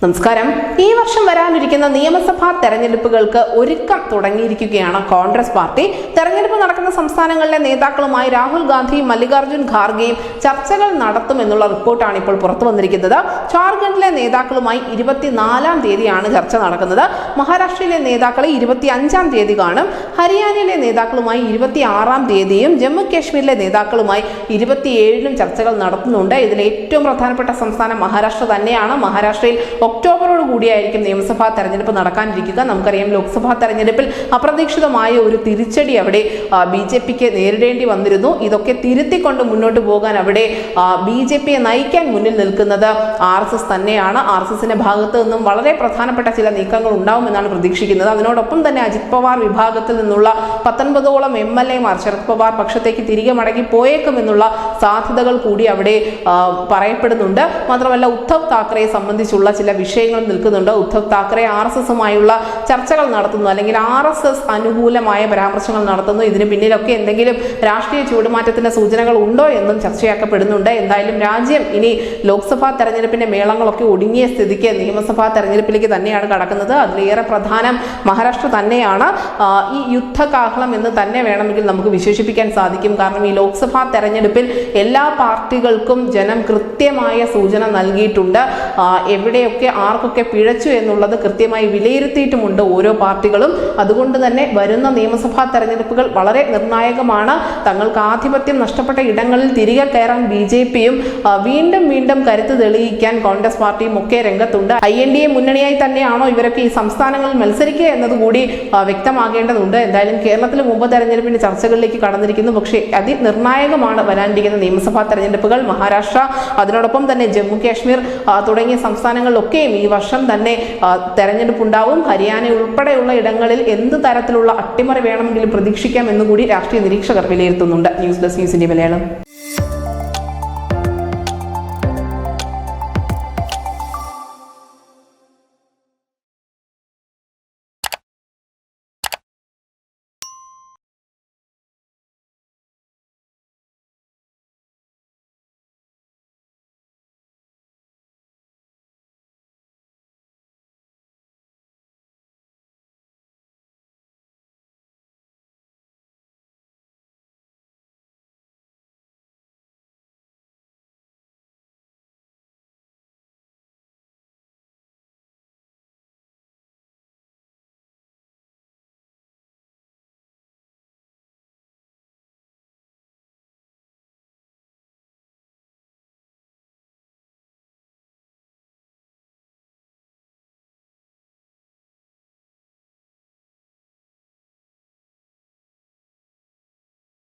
നമസ്കാരം. ഈ വർഷം വരാനിരിക്കുന്ന നിയമസഭാ തെരഞ്ഞെടുപ്പുകൾക്ക് ഒരുക്കം തുടങ്ങിയിരിക്കുകയാണ് കോൺഗ്രസ് പാർട്ടി. തെരഞ്ഞെടുപ്പ് നടക്കുന്ന സംസ്ഥാനങ്ങളിലെ നേതാക്കളുമായി രാഹുൽ ഗാന്ധിയും മല്ലികാർജ്ജുൻ ഖാർഗെയും ചർച്ചകൾ നടത്തുമെന്നുള്ള റിപ്പോർട്ടാണ് ഇപ്പോൾ പുറത്തു വന്നിരിക്കുന്നത്. ജാർഖണ്ഡിലെ നേതാക്കളുമായി 24-ാം തീയതിയാണ് ചർച്ച നടക്കുന്നത്. മഹാരാഷ്ട്രയിലെ നേതാക്കളെ 25-ാം തീയതി കാണും. ഹരിയാനയിലെ നേതാക്കളുമായി 26-ാം തീയതിയും ജമ്മു കാശ്മീരിലെ നേതാക്കളുമായി 27-നും ചർച്ചകൾ നടത്തുന്നുണ്ട്. ഇതിൽ ഏറ്റവും പ്രധാനപ്പെട്ട സംസ്ഥാനം മഹാരാഷ്ട്ര തന്നെയാണ്. മഹാരാഷ്ട്രയിൽ ഒക്ടോബറോട് കൂടിയായിരിക്കും നിയമസഭാ തെരഞ്ഞെടുപ്പ് നടക്കാനിരിക്കുക. നമുക്കറിയാം, ലോക്സഭാ തെരഞ്ഞെടുപ്പിൽ അപ്രതീക്ഷിതമായ ഒരു തിരിച്ചടി അവിടെ BJPക്ക് നേരിടേണ്ടി വന്നിരുന്നു. ഇതൊക്കെ തിരുത്തിക്കൊണ്ട് മുന്നോട്ട് പോകാൻ അവിടെ BJPയെ നയിക്കാൻ മുന്നിൽ നിൽക്കുന്നത് RSS തന്നെയാണ്. RSSന്റെ ഭാഗത്ത് നിന്നും വളരെ പ്രധാനപ്പെട്ട ചില നീക്കങ്ങൾ ഉണ്ടാവുമെന്നാണ് പ്രതീക്ഷിക്കുന്നത്. അതിനോടൊപ്പം തന്നെ അജിത് പവാർ വിഭാഗത്തിൽ നിന്നുള്ള 19ഓളം MLAമാർ ശരത് പവാർ പക്ഷത്തേക്ക് തിരികെ മടങ്ങി പോയേക്കുമെന്നുള്ള സാധ്യതകൾ കൂടി അവിടെ പറയപ്പെടുന്നുണ്ട്. മാത്രമല്ല, ഉദ്ധവ് താക്കറെയെ സംബന്ധിച്ചുള്ള ചില വിഷയങ്ങൾ നിൽക്കുന്നുണ്ട്. ഉദ്ധവ് താക്കറെ RSSുമായുള്ള ചർച്ചകൾ നടത്തുന്നു, അല്ലെങ്കിൽ RSS അനുകൂലമായ പരാമർശങ്ങൾ നടത്തുന്നു. ഇതിന് പിന്നിലൊക്കെ എന്തെങ്കിലും രാഷ്ട്രീയ ചൂടുമാറ്റത്തിന്റെ സൂചനകൾ ഉണ്ടോ എന്നും ചർച്ചയാക്കപ്പെടുന്നുണ്ട്. എന്തായാലും രാജ്യം ഇനി ലോക്സഭാ തെരഞ്ഞെടുപ്പിന്റെ മേളങ്ങളൊക്കെ ഒടുങ്ങിയ സ്ഥിതിക്ക് നിയമസഭാ തെരഞ്ഞെടുപ്പിലേക്ക് തന്നെയാണ് കടക്കുന്നത്. അതിലേറെ പ്രധാനം മഹാരാഷ്ട്ര തന്നെയാണ്. ഈ യുദ്ധകാഹളം എന്ന് തന്നെ വേണമെങ്കിൽ നമുക്ക് വിശേഷിപ്പിക്കാൻ സാധിക്കും. കാരണം ഈ ലോക്സഭാ തെരഞ്ഞെടുപ്പിൽ എല്ലാ പാർട്ടികൾക്കും ജനം കൃത്യമായ സൂചന നൽകിയിട്ടുണ്ട്. എവിടെയൊക്കെ ആർക്കൊക്കെ പിഴച്ചു എന്നുള്ളത് കൃത്യമായി വിലയിരുത്തിയിട്ടുമുണ്ട് ഓരോ പാർട്ടികളും. അതുകൊണ്ട് തന്നെ വരുന്ന നിയമസഭാ തെരഞ്ഞെടുപ്പുകൾ വളരെ നിർണായകമാണ്. തങ്ങൾക്ക് ആധിപത്യം നഷ്ടപ്പെട്ട ഇടങ്ങളിൽ തിരികെ കയറാൻ BJPയും വീണ്ടും കരുത്ത് തെളിയിക്കാൻ കോൺഗ്രസ് പാർട്ടിയും ഒക്കെ രംഗത്തുണ്ട്. INDA മുന്നണിയായി തന്നെയാണോ ഇവരൊക്കെ ഈ സംസ്ഥാനങ്ങളിൽ മത്സരിക്കുക എന്നതുകൂടി വ്യക്തമാകേണ്ടതുണ്ട്. എന്തായാലും കേരളത്തിലും ഉപതെരഞ്ഞെടുപ്പിന്റെ ചർച്ചകളിലേക്ക് കടന്നിരിക്കുന്നു. പക്ഷേ അതിനിർണായകമാണ് വരാനിരിക്കുന്ന നിയമസഭാ തെരഞ്ഞെടുപ്പുകൾ. മഹാരാഷ്ട്ര, അതിനോടൊപ്പം തന്നെ ജമ്മു കാശ്മീർ തുടങ്ങിയ സംസ്ഥാനങ്ങളിലൊക്കെയും ഈ വർഷം തന്നെ തെരഞ്ഞെടുപ്പ് ഉണ്ടാവും. ഹരിയാന ഉൾപ്പെടെയുള്ള ഇടങ്ങളിൽ എന്ത് തരത്തിലുള്ള അട്ടിമറി വേണമെങ്കിലും പ്രതീക്ഷിക്കാം എന്നുകൂടി രാഷ്ട്രീയ നിരീക്ഷകർ വിലയിരുത്തുന്നുണ്ട്. News desk news India Malayalam.